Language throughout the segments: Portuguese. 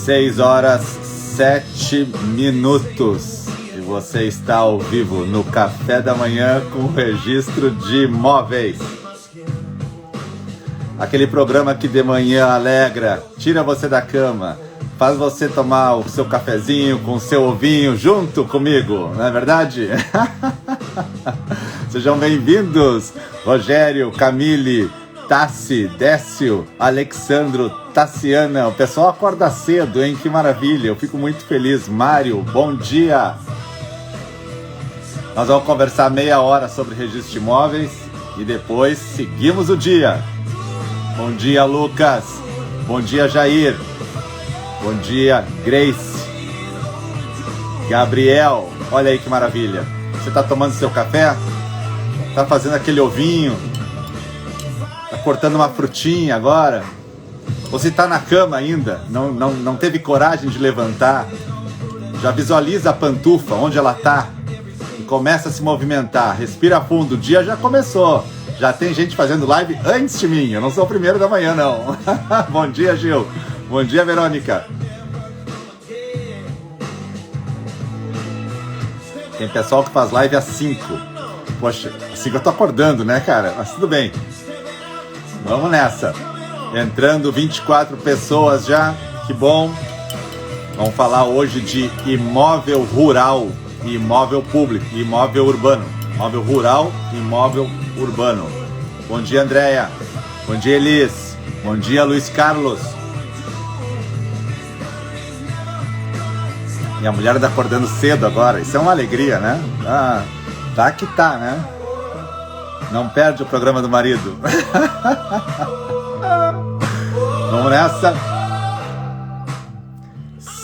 6h07 e você está ao vivo no Café da Manhã com registro de imóveis. Aquele programa que de manhã alegra, tira você da cama, faz você tomar o seu cafezinho com o seu ovinho junto comigo, não é verdade? Sejam bem-vindos, Rogério, Camille, Tassi, Décio, Alexandro, Tassiana. O pessoal acorda cedo, hein? Que maravilha, eu fico muito feliz. Mário, bom dia. Nós vamos conversar meia hora sobre registro de imóveis e depois seguimos o dia. Bom dia, Lucas. Bom dia, Jair. Bom dia, Grace. Gabriel, olha aí que maravilha. Você está tomando seu café? Está fazendo aquele ovinho? Está cortando uma frutinha agora? Ou você está na cama ainda? Não teve coragem de levantar? Já visualiza a pantufa, onde ela está? E começa a se movimentar. Respira fundo, o dia já começou. Já tem gente fazendo live antes de mim. Eu não sou o primeiro da manhã, não. Bom dia, Gil. Bom dia, Verônica. Tem pessoal que faz live às 5. Poxa, assim que eu tô acordando, né, cara? Mas tudo bem. Vamos nessa. Entrando 24 pessoas já. Que bom. Vamos falar hoje de imóvel rural e imóvel público, imóvel urbano. Imóvel rural e imóvel urbano. Bom dia, Andréia. Bom dia, Elis. Bom dia, Luiz Carlos. Minha mulher tá acordando cedo agora. Isso é uma alegria, né? Ah, tá que tá, né? Não perde o programa do marido. Vamos nessa.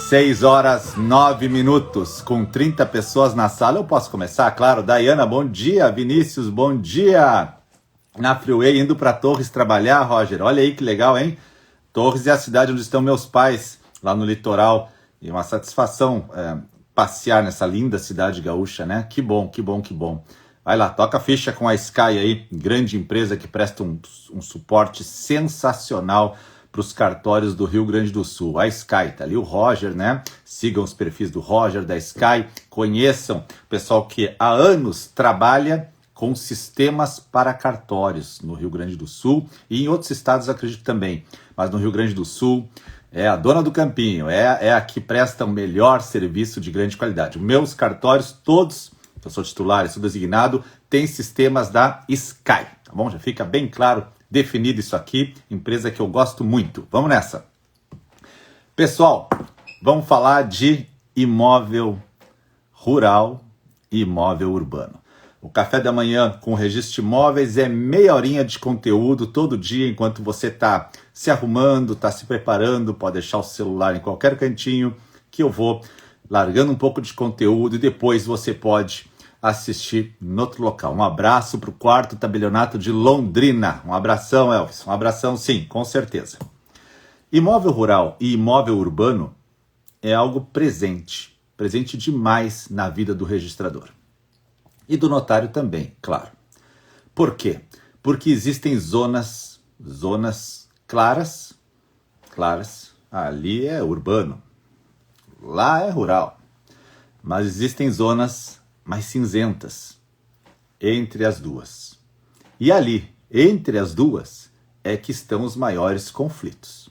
6h09, com 30 pessoas na sala. Eu posso começar? Claro. Daiana, bom dia. Vinícius, bom dia. Na Freeway, indo para Torres trabalhar, Roger. Olha aí que legal, hein? Torres é a cidade onde estão meus pais, lá no litoral. E uma satisfação passear nessa linda cidade gaúcha, né? Que bom, que bom, que bom. Vai lá, toca a ficha com a Sky aí, grande empresa que presta um suporte sensacional para os cartórios do Rio Grande do Sul. A Sky, tá ali o Roger, né? Sigam os perfis do Roger, da Sky, conheçam o pessoal que há anos trabalha com sistemas para cartórios no Rio Grande do Sul e em outros estados, acredito também, mas no Rio Grande do Sul é a dona do campinho, é a que presta o melhor serviço de grande qualidade. Meus cartórios, todos, eu sou titular, sou designado, tem sistemas da Sky, tá bom? Já fica bem claro, definido isso aqui, empresa que eu gosto muito. Vamos nessa. Pessoal, vamos falar de imóvel rural e imóvel urbano. O Café da Manhã com registro de imóveis é meia horinha de conteúdo todo dia, enquanto você está se arrumando, está se preparando, pode deixar o celular em qualquer cantinho, que eu vou largando um pouco de conteúdo e depois você pode assistir em outro local. Um abraço para o quarto tabelionato de Londrina. Um abração, Elvis. Um abração, sim, com certeza. Imóvel rural e imóvel urbano é algo presente demais na vida do registrador. E do notário também, claro. Por quê? Porque existem zonas claras, ali é urbano, lá é rural. Mas existem zonas mais cinzentas entre as duas. E ali, entre as duas, é que estão os maiores conflitos.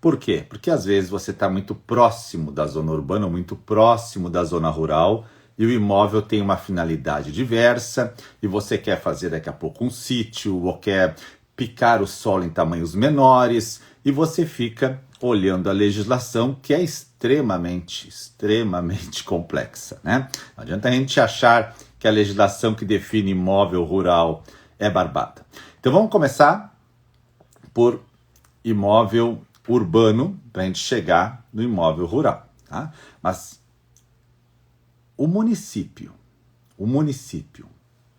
Por quê? Porque às vezes você está muito próximo da zona urbana, muito próximo da zona rural, e o imóvel tem uma finalidade diversa, e você quer fazer daqui a pouco um sítio, ou quer picar o solo em tamanhos menores, e você fica olhando a legislação, que é extremamente complexa, né? Não adianta a gente achar que a legislação que define imóvel rural é barbada. Então vamos começar por imóvel urbano, para a gente chegar no imóvel rural, tá? Mas o município,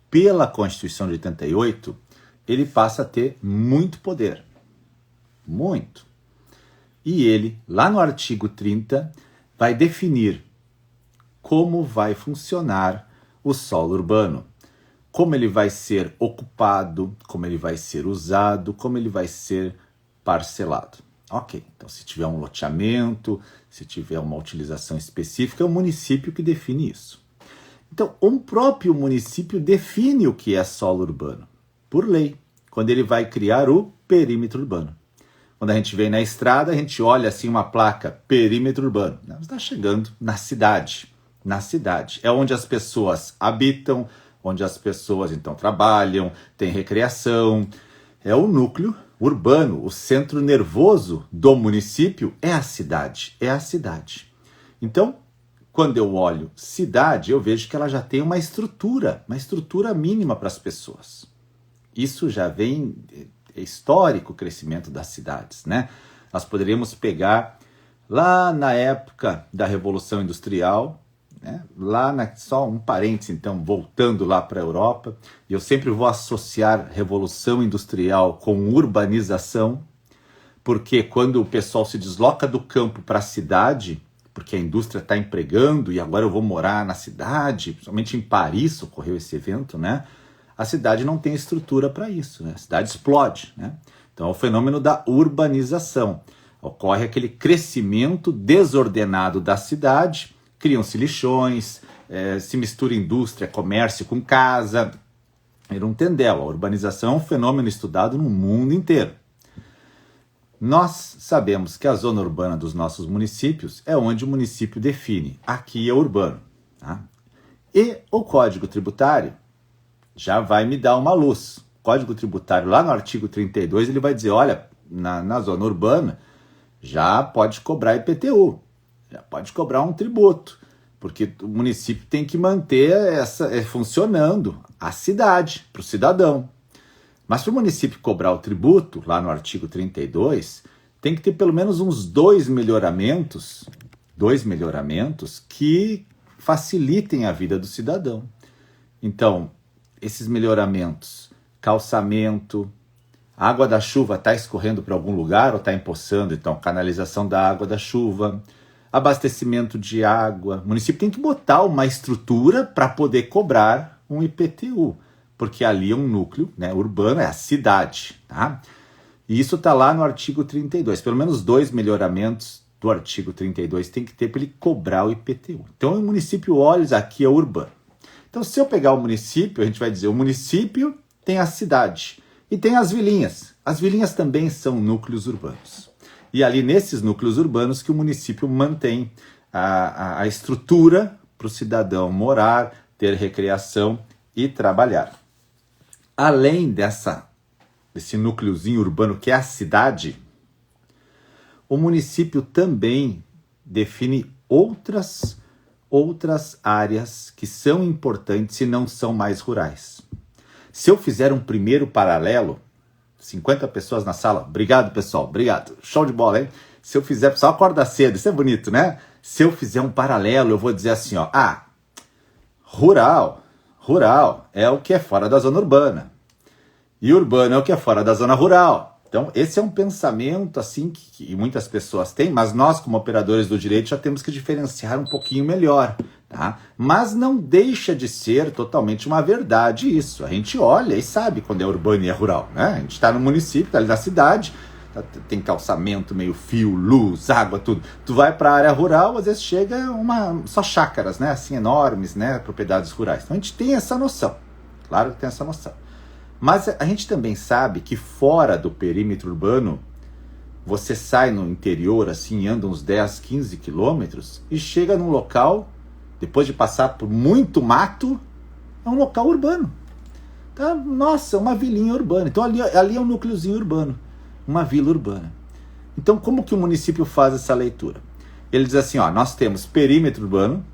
pela Constituição de 88, ele passa a ter muito poder. Muito. E ele, lá no artigo 30, vai definir como vai funcionar o solo urbano. Como ele vai ser ocupado, como ele vai ser usado, como ele vai ser parcelado. Ok, então se tiver um loteamento, se tiver uma utilização específica, é o município que define isso. Então, um próprio município define o que é solo urbano, por lei, quando ele vai criar o perímetro urbano. Quando a gente vem na estrada, a gente olha assim uma placa, perímetro urbano. Você está chegando na cidade. Na cidade. É onde as pessoas habitam, onde as pessoas então trabalham, tem recreação. É o núcleo urbano, o centro nervoso do município é a cidade. É a cidade. Então, quando eu olho cidade, eu vejo que ela já tem uma estrutura mínima para as pessoas. Isso já vem, é histórico o crescimento das cidades, né? Nós poderíamos pegar lá na época da Revolução Industrial, né? Só um parênteses, então, voltando lá para a Europa, eu sempre vou associar Revolução Industrial com urbanização, porque quando o pessoal se desloca do campo para a cidade, porque a indústria está empregando e agora eu vou morar na cidade, principalmente em Paris ocorreu esse evento, né? A cidade não tem estrutura para isso, né? A cidade explode, né? Então é o fenômeno da urbanização. Ocorre aquele crescimento desordenado da cidade, criam-se lixões, se mistura indústria, comércio com casa. Era um tendel. A urbanização é um fenômeno estudado no mundo inteiro. Nós sabemos que a zona urbana dos nossos municípios é onde o município define. Aqui é urbano. Tá? E o Código Tributário já vai me dar uma luz. O Código Tributário, lá no artigo 32, ele vai dizer, olha, na zona urbana já pode cobrar IPTU, já pode cobrar um tributo, porque o município tem que manter funcionando a cidade, para o cidadão. Mas para o município cobrar o tributo, lá no artigo 32, tem que ter pelo menos uns dois melhoramentos que facilitem a vida do cidadão. Então, esses melhoramentos, calçamento, a água da chuva está escorrendo para algum lugar ou está empoçando, então canalização da água da chuva, abastecimento de água. O município tem que botar uma estrutura para poder cobrar um IPTU, porque ali é um núcleo, né, urbano, é a cidade. Tá? E isso está lá no artigo 32. Pelo menos dois melhoramentos do artigo 32 tem que ter para ele cobrar o IPTU. Então o município olha, aqui é urbano. Então, se eu pegar o município, a gente vai dizer, o município tem a cidade e tem as vilinhas. As vilinhas também são núcleos urbanos. E ali nesses núcleos urbanos que o município mantém a estrutura para o cidadão morar, ter recreação e trabalhar. Além desse núcleozinho urbano que é a cidade, o município também define outras áreas que são importantes e não são mais rurais. Se eu fizer um primeiro paralelo, 50 pessoas na sala, obrigado pessoal, obrigado, show de bola, hein? Se eu fizer, pessoal acorda cedo, isso é bonito, né? Se eu fizer um paralelo, eu vou dizer assim, ó, rural é o que é fora da zona urbana, e urbano é o que é fora da zona rural. Então, esse é um pensamento assim que muitas pessoas têm, mas nós, como operadores do direito, já temos que diferenciar um pouquinho melhor. Tá? Mas não deixa de ser totalmente uma verdade isso. A gente olha e sabe quando é urbano e é rural. Né? A gente está no município, está ali na cidade, tem calçamento, meio fio, luz, água, tudo. Tu vai para a área rural, às vezes chega só chácaras, né? Assim, enormes, né? Propriedades rurais. Então a gente tem essa noção. Claro que tem essa noção. Mas a gente também sabe que fora do perímetro urbano, você sai no interior, assim, anda uns 10, 15 quilômetros e chega num local, depois de passar por muito mato, é um local urbano. Tá? Nossa, uma vilinha urbana. Então ali é um núcleozinho urbano, uma vila urbana. Então como que o município faz essa leitura? Ele diz assim, ó, nós temos perímetro urbano,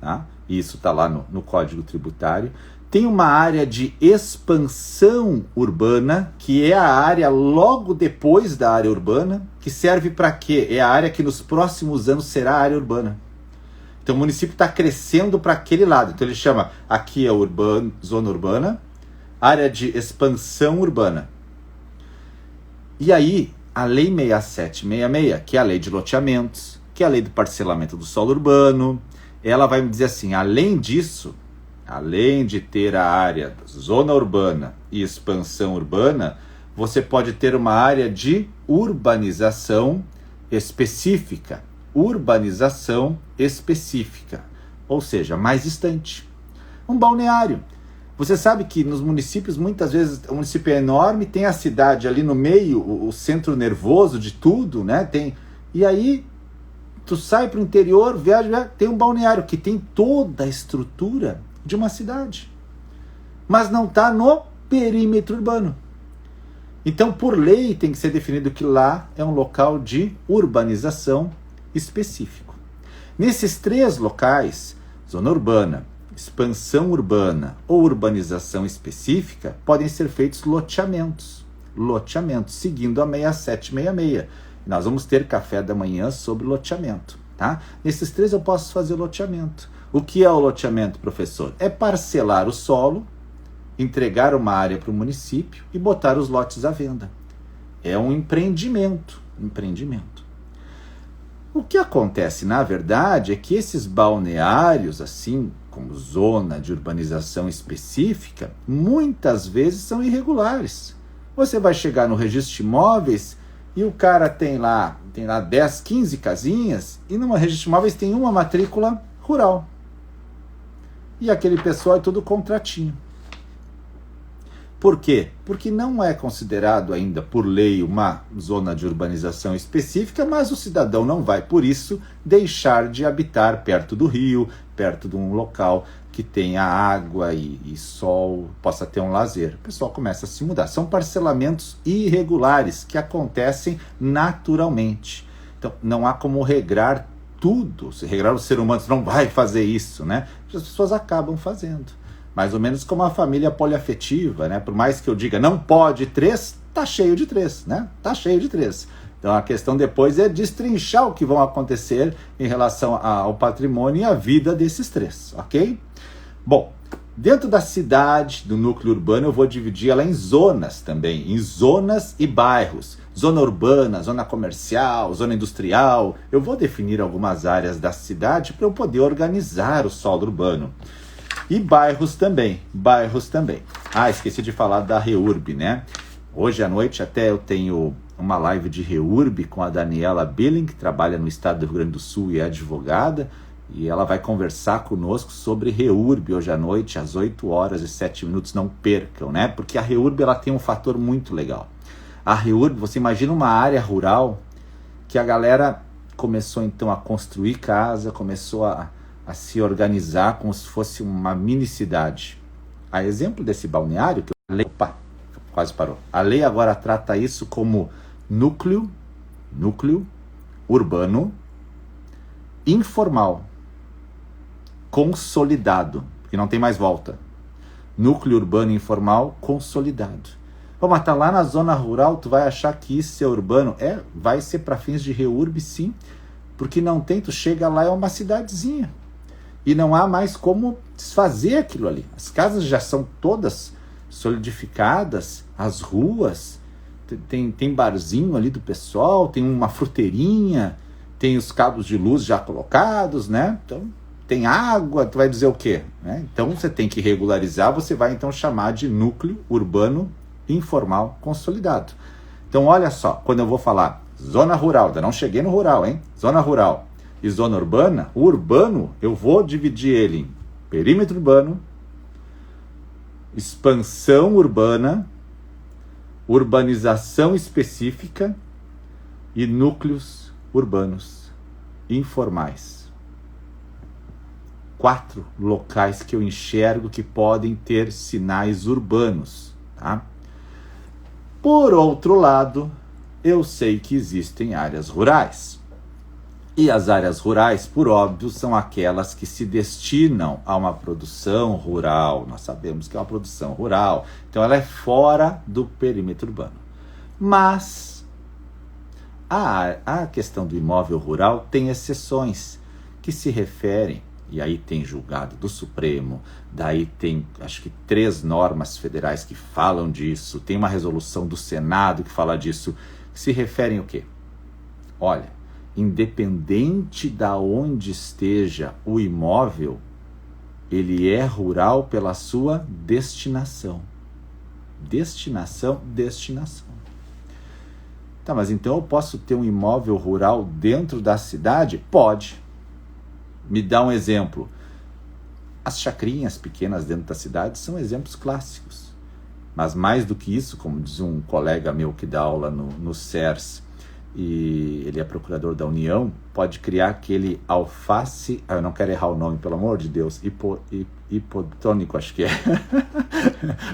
tá? Isso está lá no Código Tributário. Tem uma área de expansão urbana, que é a área logo depois da área urbana, que serve para quê? É a área que nos próximos anos será a área urbana. Então o município está crescendo para aquele lado. Então ele chama, aqui é zona urbana, área de expansão urbana. E aí, a Lei 6766, que é a lei de loteamentos, que é a lei do parcelamento do solo urbano, ela vai me dizer assim, além disso, além de ter a área zona urbana e expansão urbana, você pode ter uma área de urbanização específica. Urbanização específica, ou seja, mais distante. Um balneário. Você sabe que nos municípios, muitas vezes, o município é enorme, tem a cidade ali no meio, o centro nervoso de tudo, né? E aí, tu sai para o interior, viaja, tem um balneário que tem toda a estrutura de uma cidade, mas não está no perímetro urbano. Então, por lei, tem que ser definido que lá é um local de urbanização específico. Nesses 3 locais, zona urbana, expansão urbana ou urbanização específica, podem ser feitos loteamentos, seguindo a 6766. Nós vamos ter café da manhã sobre loteamento, tá? Nesses 3 eu posso fazer loteamento. O que é o loteamento, professor? É parcelar o solo, entregar uma área para o município e botar os lotes à venda. É um empreendimento. O que acontece, na verdade, é que esses balneários, assim como zona de urbanização específica, muitas vezes são irregulares. Você vai chegar no registro de imóveis e o cara tem lá 10, 15 casinhas e no registro de imóveis tem uma matrícula rural. E aquele pessoal é tudo contratinho. Por quê? Porque não é considerado ainda por lei uma zona de urbanização específica, mas o cidadão não vai, por isso, deixar de habitar perto do rio, perto de um local que tenha água e sol, possa ter um lazer. O pessoal começa a se mudar. São parcelamentos irregulares que acontecem naturalmente. Então, não há como regrar tudo. Se regrar o ser humano, você não vai fazer isso, né? As pessoas acabam fazendo. Mais ou menos como a família poliafetiva, né? Por mais que eu diga não pode 3, tá cheio de 3, né? Tá cheio de 3. Então a questão depois é destrinchar o que vão acontecer em relação ao patrimônio e à vida desses 3, ok? Bom, dentro da cidade, do núcleo urbano, eu vou dividir ela em zonas também, em zonas e bairros. Zona urbana, zona comercial, zona industrial. Eu vou definir algumas áreas da cidade para eu poder organizar o solo urbano. E bairros também. Ah, esqueci de falar da REURB, né? Hoje à noite até eu tenho uma live de REURB com a Daniela Billing, que trabalha no estado do Rio Grande do Sul e é advogada, e ela vai conversar conosco sobre REURB hoje à noite, às 8h07, não percam, né? Porque a REURB ela tem um fator muito legal. A REURB, você imagina uma área rural que a galera começou então a construir casa, começou a se organizar como se fosse uma mini cidade. A exemplo desse balneário, que a lei, quase parou. A lei agora trata isso como núcleo urbano informal, consolidado, porque não tem mais volta. Núcleo urbano informal consolidado. Pô, mas tá lá na zona rural, tu vai achar que isso é urbano? Vai ser para fins de REURB, sim, porque não tem, tu chega lá, é uma cidadezinha. E não há mais como desfazer aquilo ali. As casas já são todas solidificadas, as ruas, tem barzinho ali do pessoal, tem uma fruteirinha, tem os cabos de luz já colocados, né? Então, tem água, tu vai dizer o quê? Né? Então, você tem que regularizar, você vai então chamar de núcleo urbano informal consolidado. Então, olha só, quando eu vou falar zona rural, ainda não cheguei no rural, hein? Zona rural e zona urbana, o urbano eu vou dividir ele em perímetro urbano, expansão urbana, urbanização específica e núcleos urbanos informais. 4 locais que eu enxergo que podem ter sinais urbanos, tá? Por outro lado, eu sei que existem áreas rurais. E as áreas rurais, por óbvio, são aquelas que se destinam a uma produção rural. Nós sabemos que é uma produção rural, então ela é fora do perímetro urbano. Mas a questão do imóvel rural tem exceções que se referem, e aí tem julgado do Supremo, daí tem acho que 3 normas federais que falam disso, tem uma resolução do Senado que fala disso, que se referem o quê? Olha, independente da onde esteja o imóvel, ele é rural pela sua destinação. Destinação, destinação. Tá, mas então eu posso ter um imóvel rural dentro da cidade? Pode. Me dá um exemplo. As chacrinhas pequenas dentro da cidade são exemplos clássicos. Mas mais do que isso, como diz um colega meu que dá aula no CERS, e ele é procurador da União, pode criar aquele alface, eu não quero errar o nome, pelo amor de Deus, hipotônico, acho que é.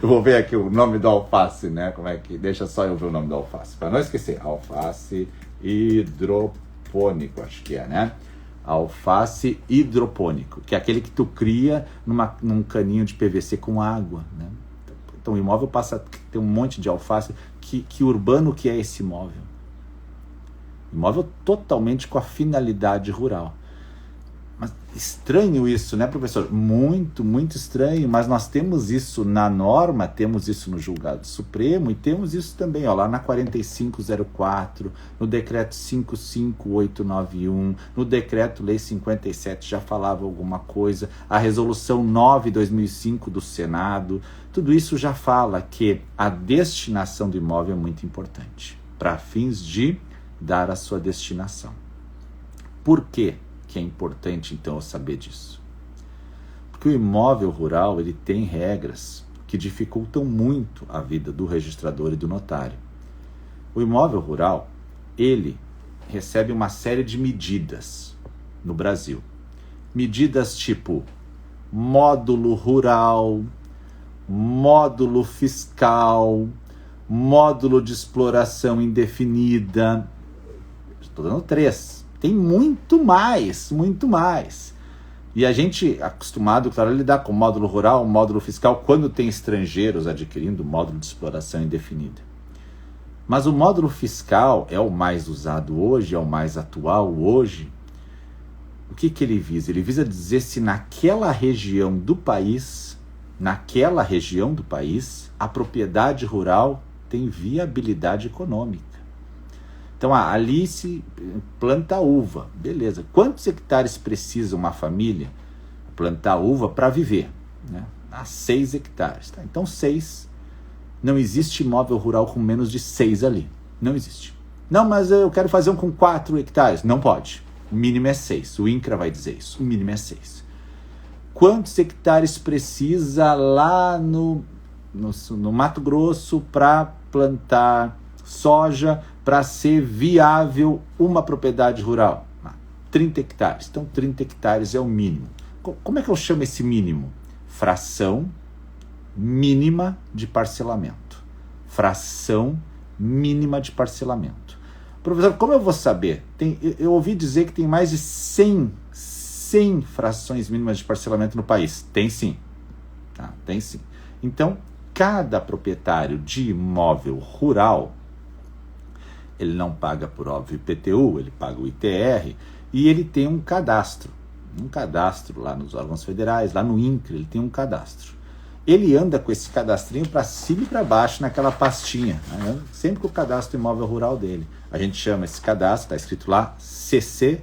Eu vou ver aqui o nome do alface, né? Como é que... Deixa só eu ver o nome do alface, para não esquecer. Alface hidropônico, acho que é, né? Alface hidropônico, que é aquele que tu cria num caninho de PVC com água, né? Então o imóvel passa a ter um monte de alface. Que urbano que é esse imóvel? Imóvel totalmente com a finalidade rural. Mas estranho isso, né, professor? Muito, muito estranho, mas nós temos isso na norma, temos isso no julgado supremo e temos isso também, ó, lá na 4504, no decreto 55891, no decreto lei 57 já falava alguma coisa, a resolução 9/2005 do Senado, tudo isso já fala que a destinação do imóvel é muito importante, para fins de dar a sua destinação. Por quê que é importante, então, eu saber disso? Porque o imóvel rural, ele tem regras que dificultam muito a vida do registrador e do notário. O imóvel rural, ele recebe uma série de medidas no Brasil. Medidas tipo módulo rural, módulo fiscal, módulo de exploração indefinida. Estou dando 3. Tem muito mais, muito mais. E a gente, acostumado, claro, a lidar com módulo rural, módulo fiscal, quando tem estrangeiros adquirindo módulo de exploração indefinida. Mas o módulo fiscal é o mais usado hoje, é o mais atual hoje. O que ele visa? Ele visa dizer se naquela região do país, a propriedade rural tem viabilidade econômica. Então, ali se planta uva, beleza. Quantos hectares precisa uma família plantar uva para viver? Né? 6 hectares. Tá? Então, 6. Não existe imóvel rural com menos de 6 ali. Não existe. Não, mas eu quero fazer um com 4 hectares. Não pode. O mínimo é 6. O INCRA vai dizer isso. O mínimo é 6. Quantos hectares precisa lá no Mato Grosso para plantar soja, para ser viável uma propriedade rural? 30 hectares. Então, 30 hectares é o mínimo. Como é que eu chamo esse mínimo? Fração mínima de parcelamento. Fração mínima de parcelamento. Professor, como eu vou saber? Eu ouvi dizer que tem mais de 100 frações mínimas de parcelamento no país. Tem sim. Tá? Tem sim. Então, cada proprietário de imóvel rural, ele não paga, por óbvio, IPTU, ele paga o ITR, e ele tem um cadastro lá nos órgãos federais, lá no INCRA, ele tem um cadastro. Ele anda com esse cadastrinho para cima e para baixo naquela pastinha, né? Sempre com o cadastro imóvel rural dele. A gente chama esse cadastro, está escrito lá, CCIR,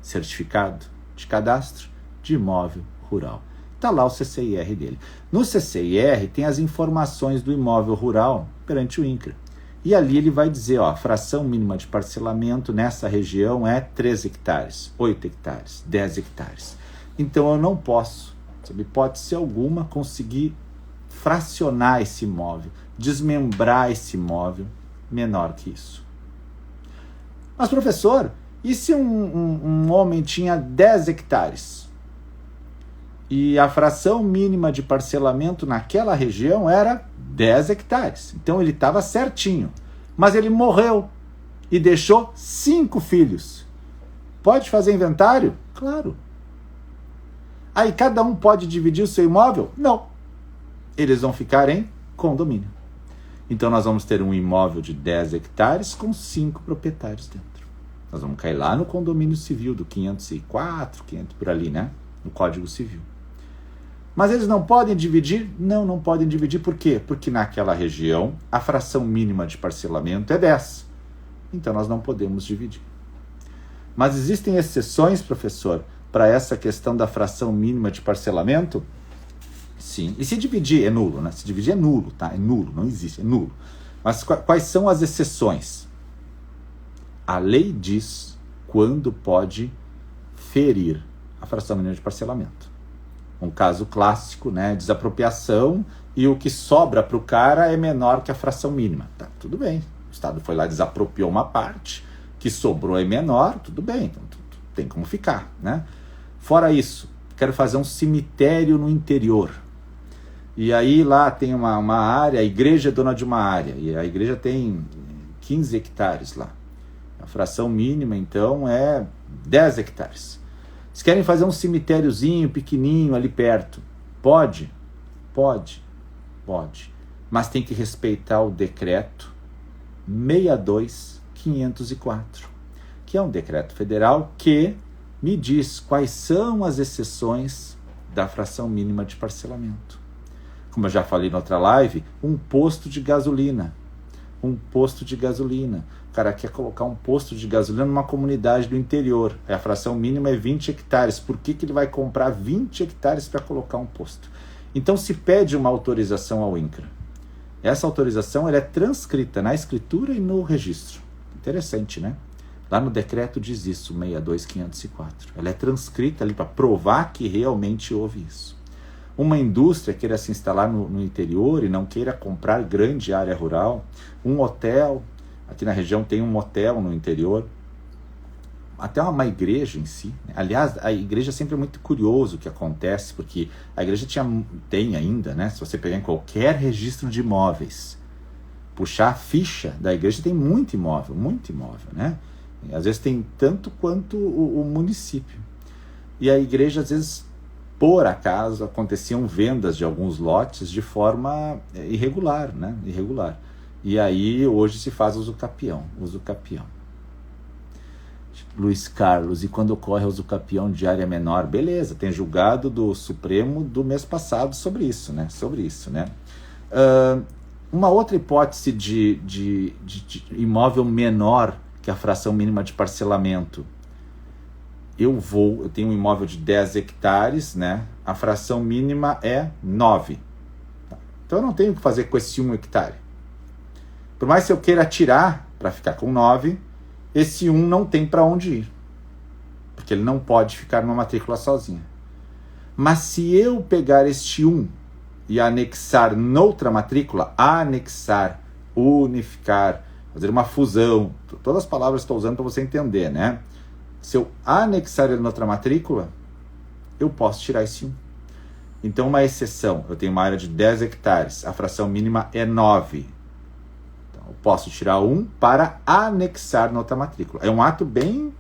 Certificado de Cadastro de Imóvel Rural. Está lá o CCIR dele. No CCIR tem as informações do imóvel rural perante o INCRA. E ali ele vai dizer, ó, a fração mínima de parcelamento nessa região é 3 hectares, 8 hectares, 10 hectares. Então eu não posso, sob hipótese alguma, conseguir fracionar esse imóvel, desmembrar esse imóvel menor que isso. Mas, professor, e se um homem tinha 10 hectares e a fração mínima de parcelamento naquela região era 10 hectares? Então ele estava certinho, mas ele morreu e deixou 5 filhos. Pode fazer inventário? Claro. Aí cada um pode dividir o seu imóvel? Não. Eles vão ficar em condomínio. Então nós vamos ter um imóvel de 10 hectares com 5 proprietários dentro. Nós vamos cair lá no condomínio civil do 504, 500 por ali, né? No Código Civil. Mas eles não podem dividir? Não, não podem dividir. Por quê? Porque naquela região a fração mínima de parcelamento é 10. Então nós não podemos dividir. Mas existem exceções, professor, para essa questão da fração mínima de parcelamento? Sim. E se dividir é nulo, né? Se dividir é nulo, tá? É nulo, não existe, é nulo. Mas quais são as exceções? A lei diz quando pode ferir a fração mínima de parcelamento. Um caso clássico, né? Desapropriação e o que sobra para o cara é menor que a fração mínima. Tá, tudo bem. O Estado foi lá, desapropriou uma parte, que sobrou é menor, tudo bem. Então tem como ficar, né? Fora isso, quero fazer um cemitério no interior. E aí lá tem uma área, a igreja é dona de uma área, e a igreja tem 15 hectares lá. A fração mínima, então, é 10 hectares. Vocês querem fazer um cemitériozinho pequenininho ali perto? Pode? Pode. Mas tem que respeitar o decreto 62.504, que é um decreto federal que me diz quais são as exceções da fração mínima de parcelamento. Como eu já falei na outra live, um posto de gasolina. O cara quer colocar um posto de gasolina numa comunidade do interior. A fração mínima é 20 hectares. Por que ele vai comprar 20 hectares para colocar um posto? Então se pede uma autorização ao INCRA. Essa autorização ela é transcrita na escritura e no registro. Interessante, né? Lá no decreto diz isso, 62.504. Ela é transcrita ali para provar que realmente houve isso. Uma indústria queira se instalar no interior e não queira comprar grande área rural, um hotel, aqui na região tem um motel no interior, até uma igreja em si. Aliás, a igreja sempre é muito curioso o que acontece, porque a igreja tem ainda, né? Se você pegar em qualquer registro de imóveis, puxar a ficha da igreja, tem muito imóvel, né? E às vezes tem tanto quanto o município. E a igreja, às vezes, por acaso, aconteciam vendas de alguns lotes de forma irregular, né? Irregular. E aí, hoje se faz uso capião. Luiz Carlos, e quando ocorre uso capião de área menor? Beleza, tem julgado do Supremo do mês passado sobre isso, né? Uma outra hipótese de imóvel menor que a fração mínima de parcelamento. Eu tenho um imóvel de 10 hectares, né? A fração mínima é 9. Então eu não tenho o que fazer com esse 1 hectare. Por mais que eu queira tirar para ficar com 9, esse 1 não tem para onde ir. Porque ele não pode ficar numa matrícula sozinha. Mas se eu pegar este 1 e anexar noutra matrícula, unificar, fazer uma fusão, todas as palavras que estou usando para você entender, né? Se eu anexar ele noutra matrícula, eu posso tirar esse 1. Então, uma exceção, eu tenho uma área de 10 hectares, a fração mínima é 9. Então, eu posso tirar 1 para anexar noutra matrícula. É um ato bem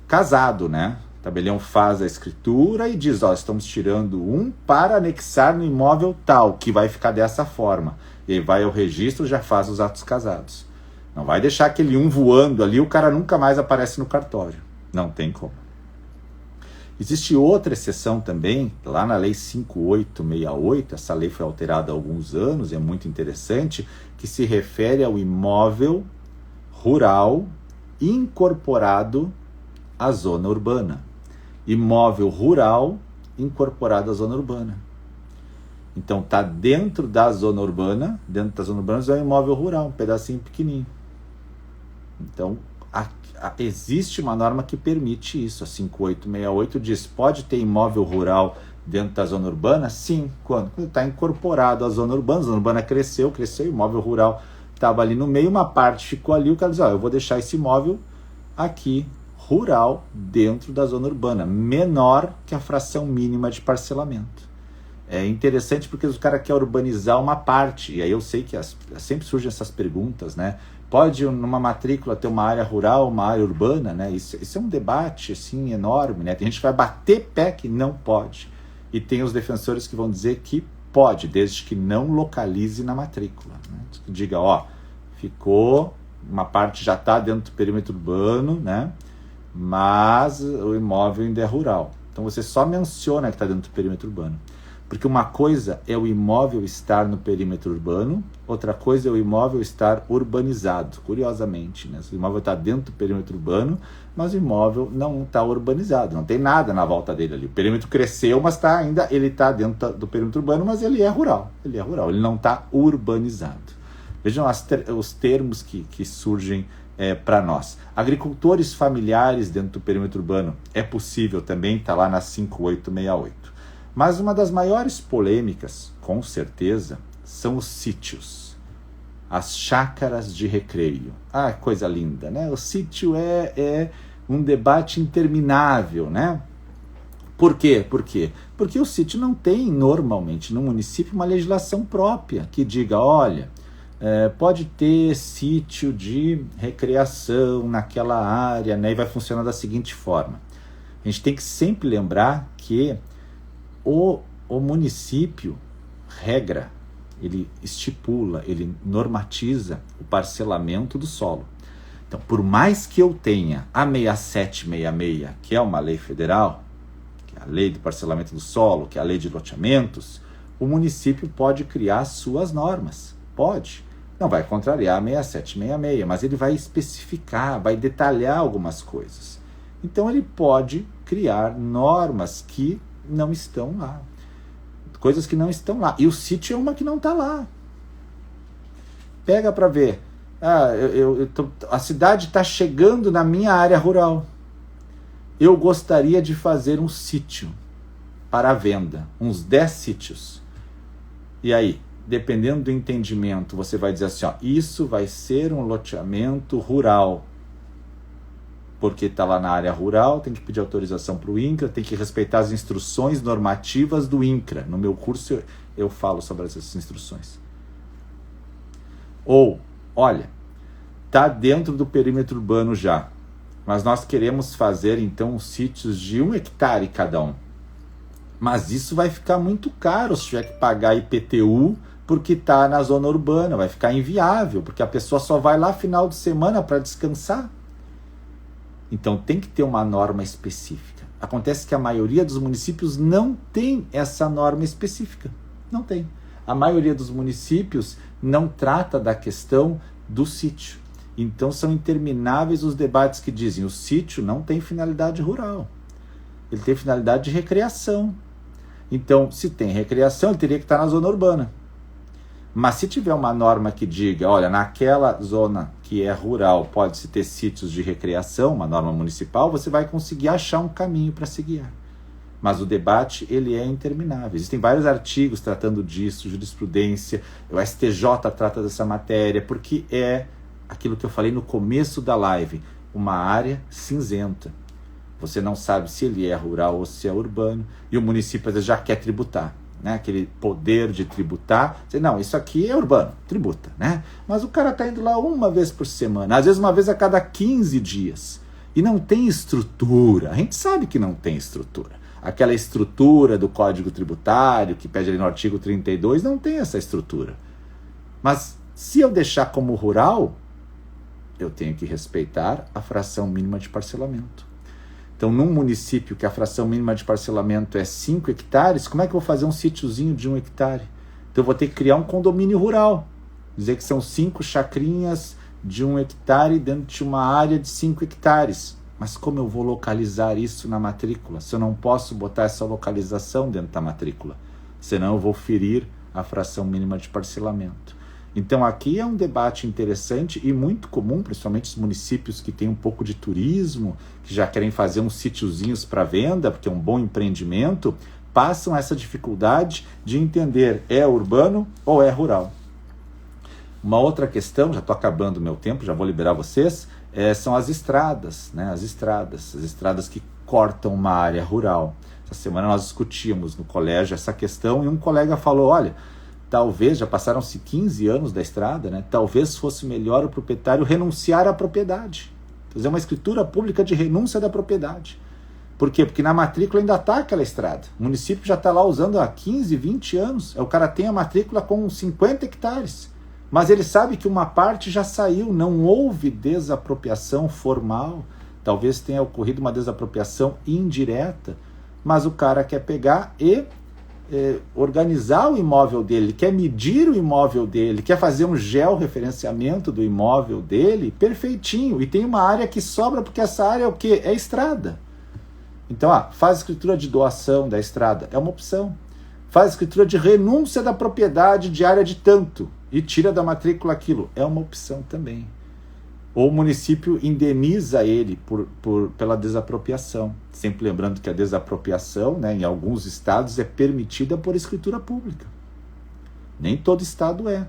casado, né? O tabelião faz a escritura e diz, estamos tirando 1 para anexar no imóvel tal, que vai ficar dessa forma. E aí vai ao registro e já faz os atos casados. Não vai deixar aquele 1 voando ali, o cara nunca mais aparece no cartório. Não tem como. Existe outra exceção também, lá na Lei 5868, essa lei foi alterada há alguns anos, é muito interessante, que se refere ao imóvel rural incorporado à zona urbana. Imóvel rural incorporado à zona urbana. Então está dentro da zona urbana é um imóvel rural, um pedacinho pequenininho. Então, existe uma norma que permite isso. A 5868 diz, pode ter imóvel rural dentro da zona urbana? Sim. Quando está incorporado à zona urbana, a zona urbana cresceu, o imóvel rural estava ali no meio, uma parte ficou ali, o cara diz, eu vou deixar esse imóvel aqui, rural, dentro da zona urbana, menor que a fração mínima de parcelamento. É interessante porque o cara quer urbanizar uma parte, e aí eu sei que sempre surgem essas perguntas, né? Pode numa matrícula ter uma área rural, uma área urbana, né? Isso é um debate assim enorme, né? Tem gente que vai bater pé que não pode. E tem os defensores que vão dizer que pode, desde que não localize na matrícula, né? Diga, ficou, uma parte já está dentro do perímetro urbano, né? Mas o imóvel ainda é rural. Então você só menciona que está dentro do perímetro urbano. Porque uma coisa é o imóvel estar no perímetro urbano, outra coisa é o imóvel estar urbanizado, curiosamente, né? O imóvel está dentro do perímetro urbano, mas o imóvel não está urbanizado, não tem nada na volta dele ali. O perímetro cresceu, mas ele está dentro do perímetro urbano, mas ele é rural, ele não está urbanizado. Vejam os termos que surgem para nós. Agricultores familiares dentro do perímetro urbano é possível também, está lá na 5868. Mas uma das maiores polêmicas, com certeza, são os sítios, as chácaras de recreio. Ah, coisa linda, né? O sítio é um debate interminável, né? Por quê? Porque o sítio não tem, normalmente, no município, uma legislação própria que diga, olha, pode ter sítio de recreação naquela área, né? E vai funcionar da seguinte forma. A gente tem que sempre lembrar que o município regra, ele estipula, ele normatiza o parcelamento do solo. Então, por mais que eu tenha a 6766, que é uma lei federal, que é a lei do parcelamento do solo, que é a lei de loteamentos, o município pode criar suas normas. Pode. Não vai contrariar a 6766, mas ele vai especificar, vai detalhar algumas coisas. Então, ele pode criar normas que não estão lá. Coisas que não estão lá. E o sítio é uma que não está lá. Pega para ver. A cidade está chegando na minha área rural. Eu gostaria de fazer um sítio para a venda. Uns 10 sítios. E aí, dependendo do entendimento, você vai dizer assim, ó, isso vai ser um loteamento rural. Porque está lá na área rural, tem que pedir autorização para o INCRA, tem que respeitar as instruções normativas do INCRA. No meu curso eu falo sobre essas instruções. Ou, olha, está dentro do perímetro urbano já, mas nós queremos fazer então sítios de 1 hectare cada um. Mas isso vai ficar muito caro se tiver que pagar IPTU, porque está na zona urbana, vai ficar inviável, porque a pessoa só vai lá final de semana para descansar. Então tem que ter uma norma específica. Acontece que a maioria dos municípios não tem essa norma específica. Não tem. A maioria dos municípios não trata da questão do sítio. Então são intermináveis os debates que dizem o sítio não tem finalidade rural. Ele tem finalidade de recreação. Então, se tem recreação, ele teria que estar na zona urbana. Mas se tiver uma norma que diga, olha, naquela zona que é rural pode-se ter sítios de recreação, uma norma municipal, você vai conseguir achar um caminho para se guiar. Mas o debate, ele é interminável. Existem vários artigos tratando disso, jurisprudência, o STJ trata dessa matéria, porque é aquilo que eu falei no começo da live, uma área cinzenta. Você não sabe se ele é rural ou se é urbano, e o município às vezes já quer tributar. Né, aquele poder de tributar, dizer, não, isso aqui é urbano, tributa, né? Mas o cara está indo lá uma vez por semana, às vezes uma vez a cada 15 dias, e não tem estrutura. A gente sabe que não tem estrutura. Aquela estrutura do Código Tributário, que pede ali no artigo 32, não tem essa estrutura. Mas se eu deixar como rural, eu tenho que respeitar a fração mínima de parcelamento. Então, num município que a fração mínima de parcelamento é 5 hectares, como é que eu vou fazer um sítiozinho de 1 hectare? Então, eu vou ter que criar um condomínio rural. Dizer que são 5 chacrinhas de 1 hectare dentro de uma área de 5 hectares. Mas como eu vou localizar isso na matrícula? Se eu não posso botar essa localização dentro da matrícula, senão eu vou ferir a fração mínima de parcelamento. Então aqui é um debate interessante e muito comum, principalmente os municípios que têm um pouco de turismo, que já querem fazer uns sítiozinhos para venda, porque é um bom empreendimento, passam essa dificuldade de entender é urbano ou é rural. Uma outra questão, já estou acabando o meu tempo, já vou liberar vocês, são as estradas, né? As estradas que cortam uma área rural. Essa semana nós discutíamos no colégio essa questão e um colega falou, olha, talvez, já passaram-se 15 anos da estrada, né? Talvez fosse melhor o proprietário renunciar à propriedade. Fazer uma escritura pública de renúncia da propriedade. Por quê? Porque na matrícula ainda está aquela estrada. O município já está lá usando há 15, 20 anos. O cara tem a matrícula com 50 hectares. Mas ele sabe que uma parte já saiu, não houve desapropriação formal. Talvez tenha ocorrido uma desapropriação indireta. Mas o cara quer pegar e organizar o imóvel dele, ele quer medir o imóvel dele, quer fazer um georreferenciamento do imóvel dele, perfeitinho. E tem uma área que sobra, porque essa área é o quê? É estrada. Então, faz escritura de doação da estrada, é uma opção. Faz escritura de renúncia da propriedade de área de tanto e tira da matrícula aquilo, é uma opção também. Ou o município indeniza ele pela desapropriação. Sempre lembrando que a desapropriação, né, em alguns estados, é permitida por escritura pública. Nem todo estado é.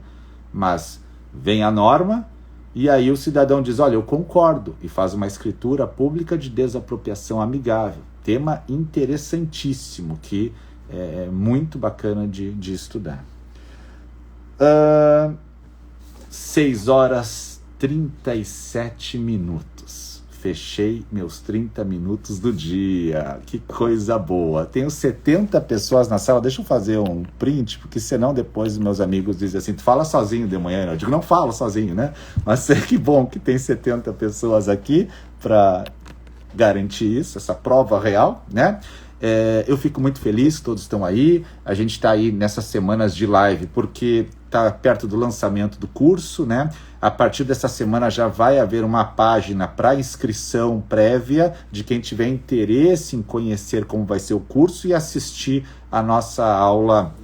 Mas vem a norma e aí o cidadão diz, olha, eu concordo, e faz uma escritura pública de desapropriação amigável. Tema interessantíssimo, que é muito bacana de estudar. 6h37. Fechei meus 30 minutos do dia. Que coisa boa. Tenho 70 pessoas na sala. Deixa eu fazer um print, porque senão depois meus amigos dizem assim, tu fala sozinho de manhã. Eu digo, não falo sozinho, né? Mas que bom que tem 70 pessoas aqui para garantir isso, essa prova real, né? Eu fico muito feliz que todos estão aí. A gente está aí nessas semanas de live porque está perto do lançamento do curso, né? A partir dessa semana já vai haver uma página para inscrição prévia de quem tiver interesse em conhecer como vai ser o curso e assistir a nossa aula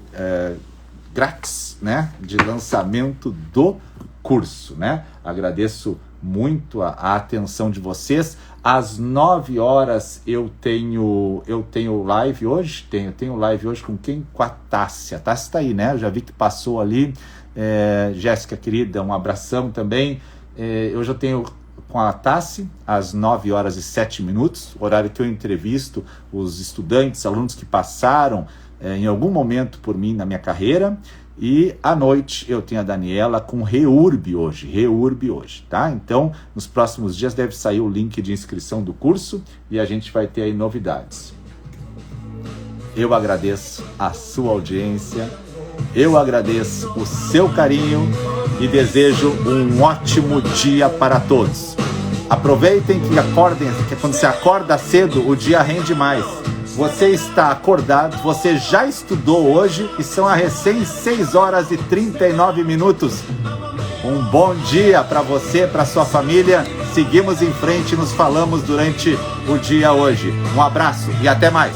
grátis, né? De lançamento do curso, né? Agradeço muito a atenção de vocês. Às 9h eu tenho live hoje. Tenho live hoje com quem? Com a Tássia. A Tássia está aí, né? Eu já vi que passou ali. Jéssica, querida, um abração também. Eu já tenho com a Tássia às 9h07, horário que eu entrevisto os estudantes, alunos que passaram em algum momento por mim na minha carreira. E à noite eu tenho a Daniela com Reurb hoje, tá? Então, nos próximos dias deve sair o link de inscrição do curso e a gente vai ter aí novidades. Eu agradeço a sua audiência, eu agradeço o seu carinho e desejo um ótimo dia para todos. Aproveitem que acordem, que quando você acorda cedo, o dia rende mais. Você está acordado, você já estudou hoje e são a recém 6h39. Um bom dia para você, para sua família. Seguimos em frente, nos falamos durante o dia hoje. Um abraço e até mais.